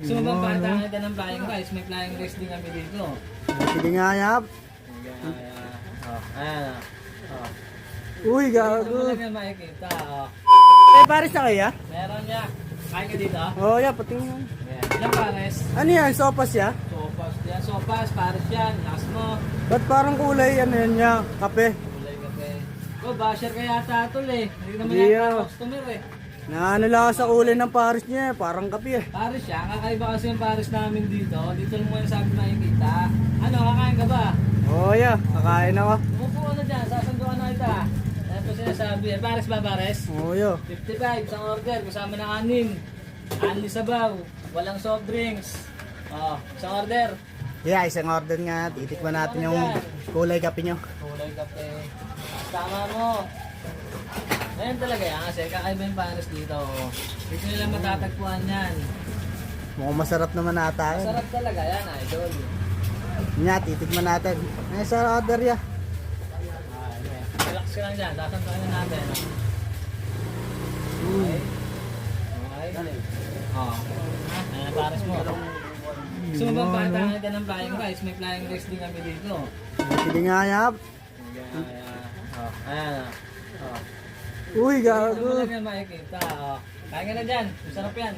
Gusto mo bang patangan ka ng flying rice? May flying rice din kami dito. Sige nga, yap. Ayan. Uy, Ito mo gago. lang yan makikita. Eh, pares na kaya? Meron niya. Kain ka dito? Oo, yap, patingin. Ayan. Ilang pares? Ano yan, sopas ya? Sopas yan. Sopas, pares yan. Lakas mo. Ba't parang kulay, ano yan niya, kape? Kulay kape. Oh, basher ka yata tol eh. Hindi naman Hindi, yata ah. customer eh. Naano lang ako sa kulay ng pares niya, parang kape eh. Pares siya. Kakaiba kasi yung pares namin dito. Dito lang mo yung sabi makikita. Ano, kakain ka ba? Oo, ya, kakain ako. Umupo ka na dyan. Sasanduan na kita. Ano po sinasabi? Pares ba, pares? Oo, yo. 55 isang order kasama ng anin. Anin sabaw, walang soft drinks. Oh, isang order. Yeah, isang order nga, titikman natin yung kulay kape nyo. Kulay kape. Tama mo. Ngayon talaga yan kasi kakaiba yung pares dito. Oh. Dito nila matatagpuan yan. Mukhang masarap naman ata. Masarap talaga yan, idol. Nga, titikman natin. Ay, sa order ya. Okay. Relax ka lang dyan, sasanduan na natin. Okay. Okay. Oh. Ayan ang pares mo. Gusto mo bang patangan ka ng flying rice? May flying rice din kami dito. Sige nga, yap. Ayan. Uy, Ito mo gago. lang yan makikita. Kain ka na dyan. Masarap yan.